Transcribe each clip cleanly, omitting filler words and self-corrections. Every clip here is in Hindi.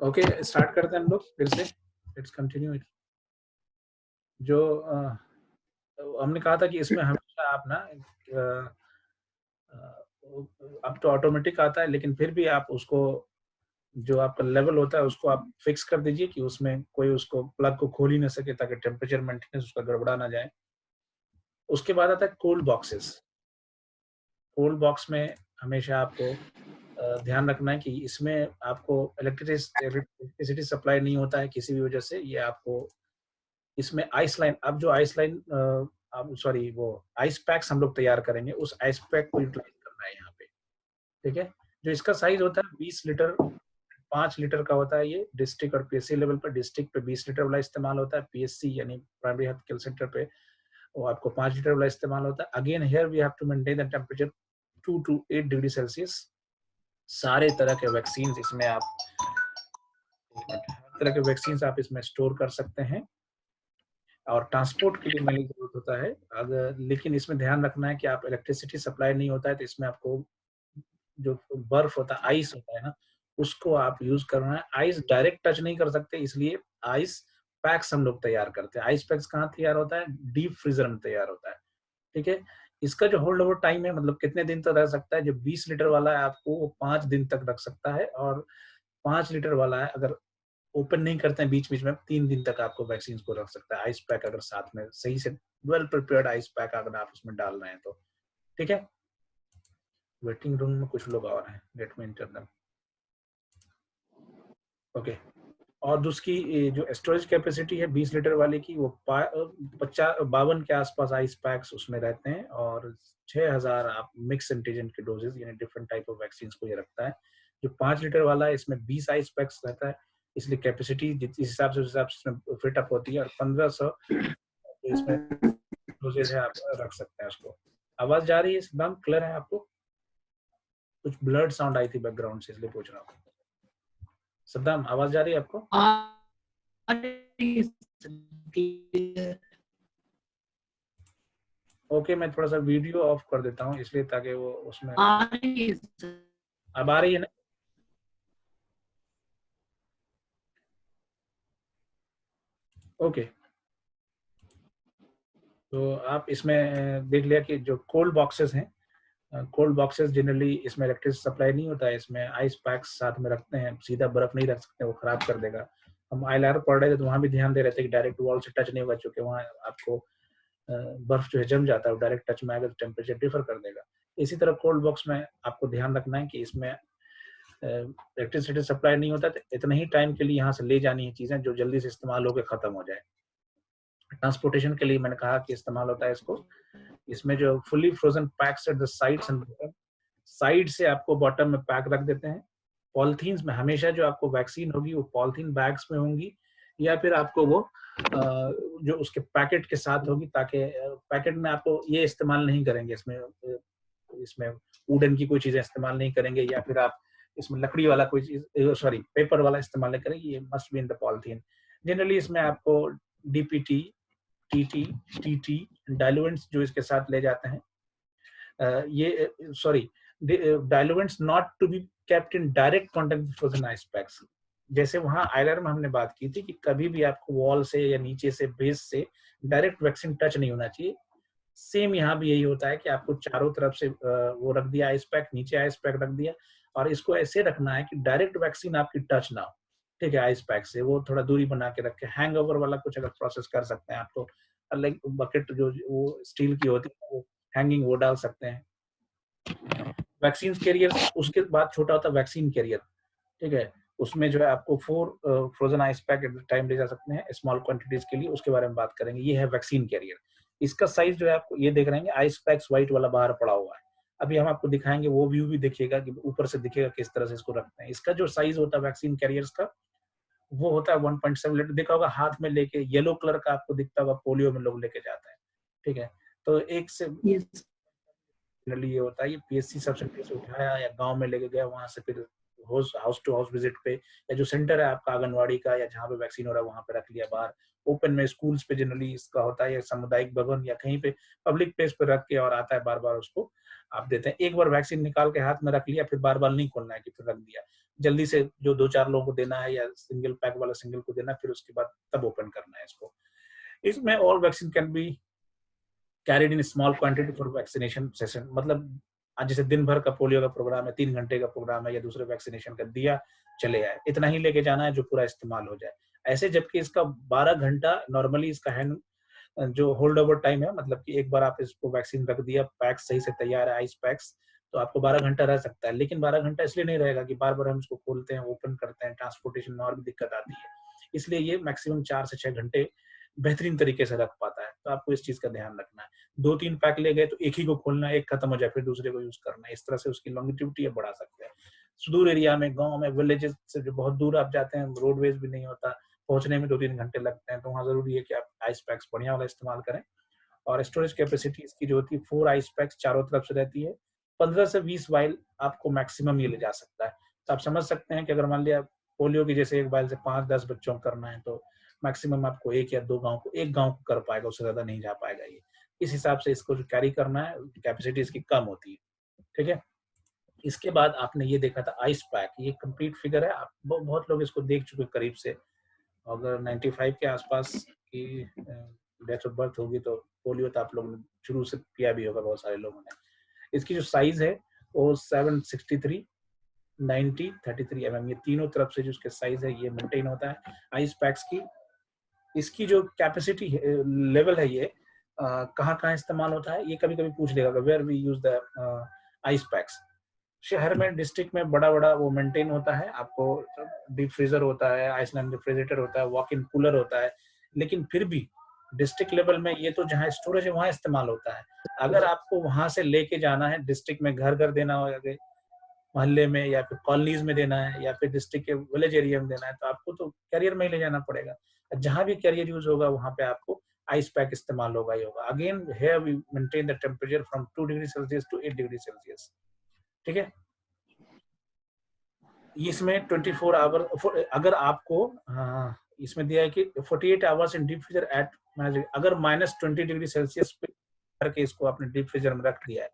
ओके, स्टार्ट करते हैं हम लोग फिर से। Let's continue it. जो हमने कहा था कि इसमें हमेशा आप ना अब तो ऑटोमेटिक आता है, लेकिन फिर भी आप उसको जो आपका लेवल होता है उसको आप फिक्स कर दीजिए कि उसमें कोई उसको प्लग को खोल ही ना सके, ताकि टेम्परेचर मेंटेनेंस उसका गड़बड़ा ना जाए। उसके बाद आता है कोल्ड बॉक्सेस। कोल्ड बॉक्स में हमेशा आपको ध्यान रखना है कि इसमें आपको इलेक्ट्रिसिटी सप्लाई नहीं होता है किसी भी वजह से। ये आपको इसमें आइस लाइन, अब जो आइस लाइन अब सॉरी वो आइस पैक्स हम लोग तैयार करेंगे, उस आइस पैक को यूटिलाइज करना है यहाँ पे। ठीक है, जो इसका साइज होता है 20 लीटर, 5 लीटर का होता है। ये डिस्ट्रिक्ट और पीएससी लेवल पर, डिस्ट्रिक्ट पे 20 लीटर वाला इस्तेमाल होता है, पीएससी यानी प्राइमरी हेल्थ केयर सेंटर पे वो आपको 5 लीटर वाला इस्तेमाल होता है। Again here we have to maintain the temperature 2 to 8 degree Celsius. सारे तरह के वैक्सीन इसमें आप हर तरह के वैक्सीन आप इसमें स्टोर कर सकते हैं, और ट्रांसपोर्ट के लिए मेनली जरूरत होता है। अगर लेकिन इसमें ध्यान रखना है कि आप इलेक्ट्रिसिटी सप्लाई नहीं होता है तो इसमें आपको जो बर्फ होता है, आइस होता है ना, उसको आप यूज करना है। आइस डायरेक्ट टच नहीं कर सकते, इसलिए आइस पैक्स हम लोग तैयार करते हैं। आइस पैक्स कहाँ तैयार होता है? डीप फ्रीजर में तैयार होता है। ठीक है, इसका जो होल्ड ओवर टाइम है, मतलब कितने दिन तक रह सकता है, जो 20 लीटर वाला है आपको वो 5 दिन तक रख सकता है, और 5 लीटर वाला है अगर ओपन नहीं करते हैं बीच बीच में, 3 दिन तक आपको वैक्सीन को रख सकता है। आइस पैक अगर साथ में सही से वेल प्रिपेयर्ड आइस पैक अगर आप उसमें डाल रहे हैं तो। ठीक है, वेटिंग रूम में कुछ लोग और हैं, let me enter them. Okay, और दूसरी जो स्टोरेज कैपेसिटी है 20 लीटर वाले की, वो 52 के आसपास आइस पैक्स उसमें रहते हैं, और 6000 आप मिक्स एंटीजन के डोजेज यानी डिफरेंट टाइप ऑफ वैक्सीन को ये रखता है। जो 5 लीटर वाला है इसमें 20 आइस पैक्स रहता है, इसलिए कैपेसिटी जिस हिसाब से इसमें फिट अप होती है, और 1500 इसमें डोजेज है, आप रख सकते हैं उसको। आवाज जा रही है एकदम क्लियर है आपको? कुछ ब्लड साउंड आई थी बैकग्राउंड से, इसलिए पूछ रहा हूँ। सद्दाम, आवाज जा रही है आपको? ओके, मैं थोड़ा सा वीडियो ऑफ कर देता हूँ इसलिए, ताकि वो उसमें अब आ रही है ना? ओके, तो आप इसमें देख लिया कि जो कोल्ड बॉक्सेस हैं, कोल्ड बॉक्सेस जनरली इसमें इलेक्ट्रिक सप्लाई नहीं होता है, इसमें आइस पैक्स साथ में रखते हैं। सीधा बर्फ नहीं रख सकते, वो खराब कर देगा। हम आईएलआर पढ़ रहे थे तो वहाँ भी ध्यान दे रहे थे कि डायरेक्ट वॉल से टच नहीं होगा, चूंकि वहाँ आपको बर्फ जो है जम जाता है, वो डायरेक्ट टच में आएगा तो टेम्परेचर डिफर कर देगा। इसी तरह कोल्ड बॉक्स में आपको ध्यान रखना है कि इसमें इलेक्ट्रिसिटी सप्लाई नहीं होता, तो इतने ही टाइम के लिए यहाँ से ले जानी है चीजें जो जल्दी से इस्तेमाल होकर खत्म हो जाए। ट्रांसपोर्टेशन के लिए मैंने कहा कि इस्तेमाल होता है इसको। इसमें जो fully frozen PACS at the sides and bottom, side से आपको बॉटम में पैक रख देते हैं। पॉलिथीन्स में हमेशा जो आपको वैक्सीन होगी वो पॉलिथीन बैग्स में होंगी, या फिर आपको वो जो उसके पैकेट के साथ होगी, ताकि पैकेट में आपको ये इस्तेमाल नहीं करेंगे, इसमें इसमें वुडन की कोई चीजें इस्तेमाल नहीं करेंगे, या फिर आप इसमें लकड़ी वाला कोई चीज, सॉरी पेपर वाला इस्तेमाल नहीं करेंगे। ये must be in the polythene. Generally इसमें आपको डीपीटी, टीटी, टीटी डायलुएंट्स जो इसके साथ ले जाते हैं, ये sorry diluents not to be kept in direct contact with frozen ice packs. जैसे वहां आयलर में हमने बात की थी कि कभी भी आपको वॉल से या नीचे से बेस से डायरेक्ट वैक्सीन टच नहीं होना चाहिए। सेम यहाँ भी यही होता है कि आपको चारों तरफ से वो रख दिया आइस पैक, नीचे आइस पैक रख दिया, और इसको ऐसे रखना है कि डायरेक्ट वैक्सीन आपकी टच ना हो। ठीक है, आइस पैक से वो थोड़ा दूरी बना के रखे। हैंग ओवर वाला कुछ अगर प्रोसेस कर सकते हैं आप तो, लाइक बकेट जो वो स्टील की होती है वो हैंगिंग, वो डाल सकते हैं। वैक्सीन कैरियर, उसके बाद छोटा होता है वैक्सीन कैरियर। ठीक है, उसमें जो है आपको 4 frozen ice pack at time ले जा सकते हैं स्मॉल क्वांटिटीज के लिए, उसके बारे में बात करेंगे। ये है वैक्सीन कैरियर। इसका साइज जो है आपको ये देख रहे हैं, आइस पैक्स व्हाइट वाला बाहर पड़ा हुआ है। अभी हम आपको दिखाएंगे, वो व्यू भी देखिएगा कि ऊपर से दिखेगा किस तरह से इसको रखते हैं। इसका जो साइज होता है वैक्सीन कैरियर्स का, वो होता है 1.7 लीटर। देखा होगा हाथ में लेके, येलो कलर का आपको दिखता होगा, पोलियो में लोग लेके जाते हैं। ठीक है, तो एक से जनरली ये होता है, ये पीएससी सब सेंटर से उठाया या गांव में लेके गया, वहां से फिर हाउस टू हाउस विजिट पे, या जो सेंटर है आपका आंगनवाड़ी का या जहाँ पे वैक्सीन हो रहा है वहां पे रख लिया। बाहर ओपन में स्कूल्स पे जनरली इसका होता है, या सामुदायिक भवन या कहीं पे पब्लिक प्लेस पे रख के, और आता है बार बार उसको आप देते हैं। एक बार वैक्सीन निकाल के हाथ में रख लिया, फिर बार बार नहीं खोलना है कि फिर रख दिया। जल्दी से जो 2-4 लोगों को देना है या सिंगल पैक वाला सिंगल को देना है, फिर उसके बाद तब ओपन करना है इसको। इसमें all vaccine can be carried in small quantity for vaccination session, मतलब आज जैसे दिन भर का पोलियो का प्रोग्राम है, 3 घंटे का प्रोग्राम है या दूसरे वैक्सीनेशन का दिया, चले आए, इतना ही लेके जाना है जो पूरा इस्तेमाल हो जाए। ऐसे जबकि इसका 12 घंटा नॉर्मली इसका हैंड जो होल्ड ओवर टाइम है, मतलब कि एक बार आप इसको वैक्सीन रख दिया, पैक सही से तैयार है, आइस पैक्स, तो आपको 12 घंटा रह सकता है। लेकिन 12 घंटा इसलिए नहीं रहेगा कि बार-बार हम इसको खोलते हैं, ओपन करते हैं, ट्रांसपोर्टेशन में और भी दिक्कत आती है। इसलिए ये मैक्सिमम 4 से 6 घंटे बेहतरीन तरीके से रख पाता है, तो आपको इस चीज़ का ध्यान रखना है। 2-3 पैक ले गए तो एक ही को खोलना है, एक खत्म हो जाए फिर दूसरे को यूज़ करना है, इस तरह से उसकी लॉन्गेटिविटी आप बढ़ा सकते हैं। सुदूर एरिया में, गाँव में, विलेजेस से जो बहुत दूर आप जाते हैं, रोडवेज़ भी नहीं होता, पहुँचने में 2-3 घंटे लगते हैं, तो वहाँ ज़रूरी है कि आप आइस पैक्स बढ़िया वाला इस्तेमाल करें। और स्टोरेज कैपेसिटी इसकी जो होती है 4 आइस पैक्स चारों तरफ से रहती है। 15 से 20 वाइल आपको मैक्सिमम ये ले जा सकता है। तो आप समझ सकते हैं कि अगर मान लिया पोलियो की जैसे एक वाइल से 5-10 बच्चों को करना है, तो मैक्सिमम आपको 1 या 2 गाँव को, 1 गाँव को कर पाएगा, उससे ज़्यादा नहीं जा पाएगा ये। इस हिसाब से इसको जो कैरी करना है, कैपेसिटी इसकी कम होती है, ठीक है? इसके बाद आपने ये देखा था आइस पैक, ये कंप्लीट फिगर है। आप बहुत लोग इसको देख चुके हैं करीब से। अगर 95 के आसपास की डेट ऑफ बर्थ होगी तो पोलियो तो आप लोगों ने शुरू से पिया भी होगा बहुत सारे लोगों ने। इसकी जो साइज है वो 763, 90, 33 mm, ये तीनों तरफ से जो उसके साइज है ये मेंटेन होता है आइस पैक्स की। इसकी जो कैपेसिटी लेवल है ये कहाँ कहाँ इस्तेमाल होता है, ये कभी कभी पूछ लेगा where we use the ice packs. शहर में, डिस्ट्रिक्ट में बड़ा बड़ा वो मेंटेन होता है, आपको डीप फ्रीजर होता है, आइसलैंड रेफ्रिजरेटर होता है, वॉक इन कूलर होता है, लेकिन फिर भी डिस्ट्रिक्ट लेवल में ये तो जहाँ स्टोरेज है वहाँ इस्तेमाल होता है। अगर आपको वहां से लेके जाना है, डिस्ट्रिक्ट में घर घर देना हो, मोहल्ले में या फिर कॉलोनीज में देना है या फिर डिस्ट्रिक्ट के विलेज एरिया में देना है, तो आपको तो कैरियर में ही ले जाना पड़ेगा। जहां भी कैरियर यूज होगा वहां पे आपको आइस पैक इस्तेमाल होगा ही होगा। Again here we maintain the temperature from 2 degree Celsius to 8 degree Celsius, ठीक है? इसमें 24 आवर, अगर आपको इसमें दिया है कि 48 hours in deep freezer at, अगर -20 डिग्री सेल्सियस पे करके इसको आपने डीप फ्रीजर में रख दिया है,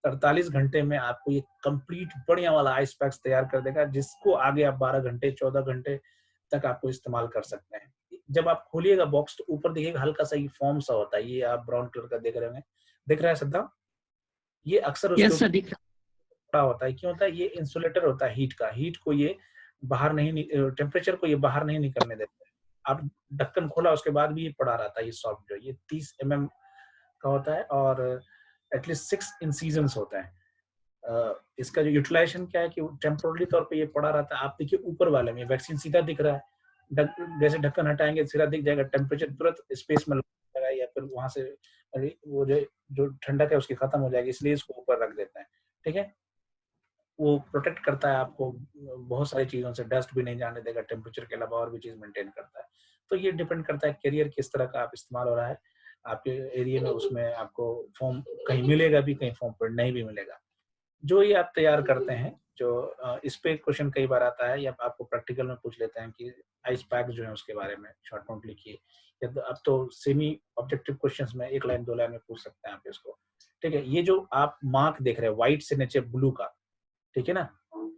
48 घंटे में आपको ये कंप्लीट बढ़िया वाला आइस पैक्स तैयार कर देगा, जिसको आगे आप 12 घंटे 14 घंटे तक आपको इस्तेमाल कर सकते हैं। जब आप खोलिएगा बॉक्स तो ऊपर देखिएगा हल्का सा ये फॉर्म सा होता है, ये आप ब्राउन कलर का देख रहे होंगे, दिख रहा है सद्दाम? ये अक्सर उसके यस सर, दिख बड़ा होता है। क्यों होता है? ये इंसुलेटर होता है हीट का, हीट को ये बाहर नहीं, टेम्परेचर को ये बाहर नहीं निकलने देता है। आप ढक्कन खोला उसके बाद भी ये पड़ा रहता है, ये सॉफ्ट जो ये 30 का होता है और एटलीस्ट 6 इंसिजन्स होता है। इसका जो यूटिलाइजेशन क्या है कि टेम्पोररी तौर पे ये पड़ा रहता है। आप देखिए ऊपर वाले में वैक्सीन सीधा दिख रहा है, जैसे ढक्कन हटाएंगे सीधा दिख जाएगा, टेम्परेचर तुरंत स्पेस में लगेगा या फिर वहां से वो जो ठंडक है उसकी खत्म हो जाएगी, इसलिए इसको ऊपर रख देते हैं, ठीक है? वो प्रोटेक्ट करता है आपको बहुत सारी चीज़ों से, डस्ट भी नहीं जाने देगा, टेम्परेचर के अलावा और भी चीज़ मेंटेन करता है। तो ये डिपेंड करता है कैरियर किस तरह का आप इस्तेमाल हो रहा है आपके एरिया में, उसमें आपको फॉर्म कहीं मिलेगा भी, कहीं फॉर्म पर नहीं भी मिलेगा। जो ये आप तैयार करते हैं, जो इस पे क्वेश्चन कई बार आता है या आपको प्रैक्टिकल में पूछ लेते हैं कि आइस पैक जो है उसके बारे में शॉर्ट नोट लिखिए, या तो अब तो सेमी ऑब्जेक्टिव क्वेश्चंस में 1 लाइन 2 लाइन में पूछ सकते हैं आप इसको, ठीक है? ये जो आप मार्क देख रहे हैं व्हाइट से नीचे ब्लू का, ठीक है ना?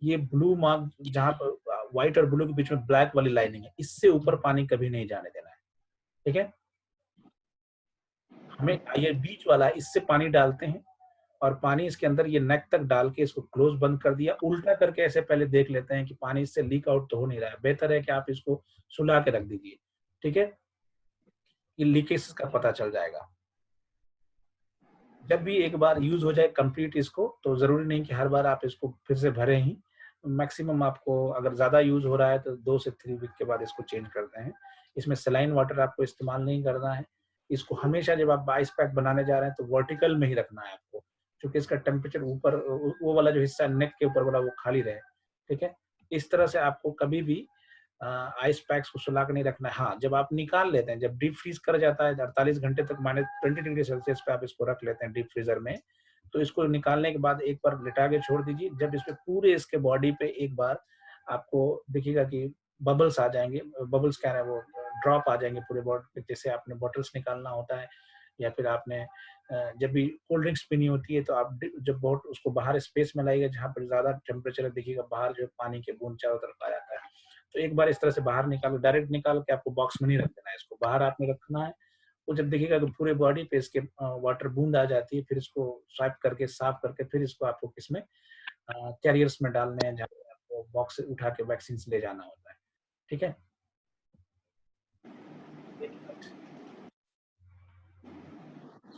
ये ब्लू मार्क जहाँ पर व्हाइट और ब्लू के बीच में ब्लैक वाली लाइनिंग है, इससे ऊपर पानी कभी नहीं जाने देना है, ठीक है? हमें ये बीच वाला है, इससे पानी डालते हैं और पानी इसके अंदर ये नेक तक डाल के इसको क्लोज बंद कर दिया, उल्टा करके ऐसे पहले देख लेते हैं कि पानी इससे लीक आउट तो हो नहीं रहा है। बेहतर है कि आप इसको सुला के रख दीजिए, ठीक है? ये लीकेज का पता चल जाएगा। जब भी एक बार यूज हो जाए कंप्लीट इसको, तो जरूरी नहीं कि हर बार आप इसको फिर से भरें ही। मैक्सिमम आपको अगर ज्यादा यूज हो रहा है तो 2 से 3 वीक के बाद इसको चेंज करते हैं। इसमें सलाइन वाटर आपको इस्तेमाल नहीं करना है। इसको हमेशा जब आप आइस पैक बनाने जा रहे हैं तो वर्टिकल में ही रखना है आपको, क्योंकि इसका टेम्परेचर ऊपर वो वाला जो हिस्सा नेक के ऊपर वाला वो खाली रहे, ठीक है? इस तरह से आपको कभी भी आइस पैक्स को सुला के नहीं रखना है। हाँ, जब आप निकाल लेते हैं, जब डीप फ्रीज कर जाता है 48 घंटे तक -20 डिग्री सेल्सियस पे आप इसको रख लेते हैं डीप फ्रीजर में, तो इसको निकालने के बाद एक बार लिटा के छोड़ दीजिए। जब इसपे पूरे इसके बॉडी पे एक बार आपको दिखेगा कि बबल्स आ जाएंगे, बबल्स क्या है वो ड्रॉप आ जाएंगे पूरे बॉडी पे, जैसे आपने बॉटल्स निकालना होता है या फिर आपने जब भी कोल्ड ड्रिंक्स पीनी होती है तो आप जब बहुत उसको बाहर स्पेस में लाइएगा जहाँ पर ज़्यादा टेम्परेचर देखिएगा, बाहर जो पानी के बूंद चारों तरफ आ जाता है। तो एक बार इस तरह से बाहर निकालो, डायरेक्ट निकाल के आपको बॉक्स में नहीं रख देना है, इसको बाहर आपने रखना है। वो जब देखिएगा तो पूरे बॉडी पे इसके वाटर बूंद आ जाती है, फिर इसको स्वाइप करके साफ करके फिर इसको आपको किसमें कैरियर्स में डालने हैं, जहाँ पे आपको बॉक्स से उठा के वैक्सीन ले जाना होता है। ठीक है।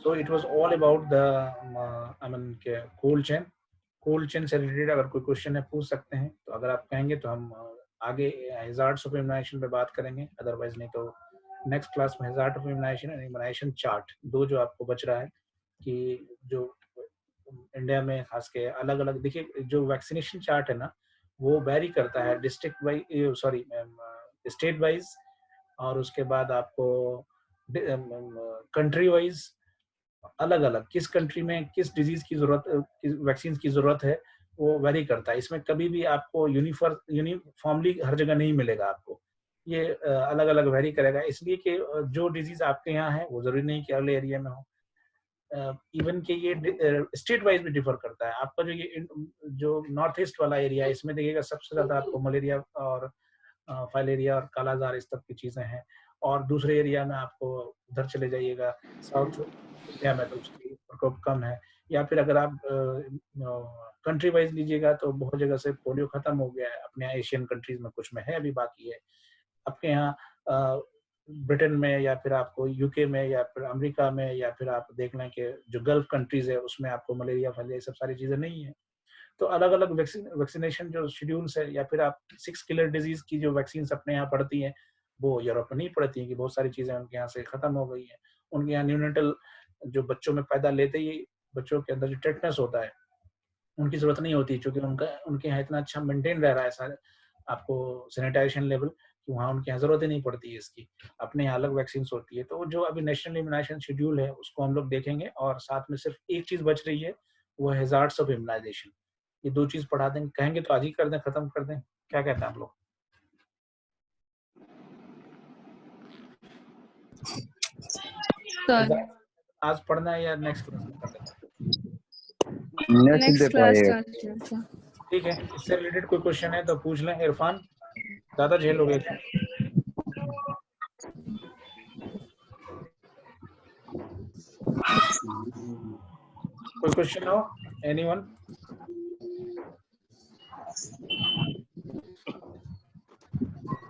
So it was all about the cold chain. Cold chain से रिलेटेड अगर कोई क्वेश्चन है पूछ सकते हैं, तो अगर आप कहेंगे तो हम आगे हैजार्ड्स ऑफ इम्यूनाइजेशन पे बात करेंगे, अदरवाइज नहीं तो नेक्स्ट क्लास में hazard of immunisation and immunisation chart दो जो आपको बच रहा है कि जो इंडिया में खास के अलग अलग देखिए जो वैक्सीनेशन चार्ट है ना वो वेरी करता है district wise, sorry state wise, और उसके बाद आपको कंट्री वाइज अलग अलग किस कंट्री में किस डिजीज की जरूरत, किस वैक्सीन की जरूरत है वो वेरी करता है। इसमें कभी भी आपको यूनिफॉर्मली हर जगह नहीं मिलेगा आपको, ये अलग अलग वेरी करेगा, इसलिए कि जो डिजीज आपके यहाँ है वो जरूरी नहीं कि अगले एरिया में हो। इवन के ये स्टेट वाइज भी डिफर करता है। आपका जो ये जो नॉर्थ ईस्ट वाला एरिया है इसमें देखिएगा सबसे ज्यादा आपको मलेरिया और फाइलेरिया और कालाजार इस तरह की चीजें हैं, और दूसरे एरिया में आपको उधर चले जाइएगा साउथ इंडिया में तो उसकी प्रकोप कम है। या फिर अगर आप कंट्री वाइज लीजिएगा तो बहुत जगह से पोलियो खत्म हो गया है, अपने एशियन कंट्रीज में कुछ में है अभी बाकी है। आपके यहाँ ब्रिटेन में या फिर आपको यूके में या फिर अमेरिका में या फिर आप देख लें कि जो गल्फ कंट्रीज है उसमें आपको मलेरिया फैलिया सब सारी चीजें नहीं है। तो अलग अलग वैक्सीनेशन जो शेड्यूल्स है, या फिर आप 6 किलर डिजीज की जो वैक्सीन अपने यहाँ पड़ती हैं वो यूरोप में नहीं पड़ती है कि बहुत सारी चीजें उनके यहाँ से खत्म हो गई हैं। उनके यहाँ न्यूनेटल जो बच्चों में पैदा लेते ही बच्चों के अंदर जो टेटनस होता है उनकी जरूरत नहीं होती, क्योंकि उनके यहाँ इतना अच्छा मेंटेन रह रहा है सारे आपको सैनिटाइजेशन लेवल कि वहाँ उनके यहाँ जरूरत ही नहीं पड़ती है इसकी। अपने यहाँ अलग वैक्सीन होती है। तो जो अभी नेशनल इम्यूनाइजेशन शेड्यूल है उसको हम लोग देखेंगे, और साथ में सिर्फ एक चीज बच रही है वो है हैजार्ड्स ऑफ इम्यूनाइजेशन। ये दो चीज पढ़ा देंगे, कहेंगे तो आज ही कर दें, खत्म कर दें, क्या कहते हैं आप लोग? आज पढ़ना है या नेक्स्ट क्लास में कर दें? Next class. ठीक है, इससे रिलेटेड कोई क्वेश्चन है तो पूछ लें। इरफान ज्यादा झेल हो गए क्या? कोई क्वेश्चन हो एनीवन?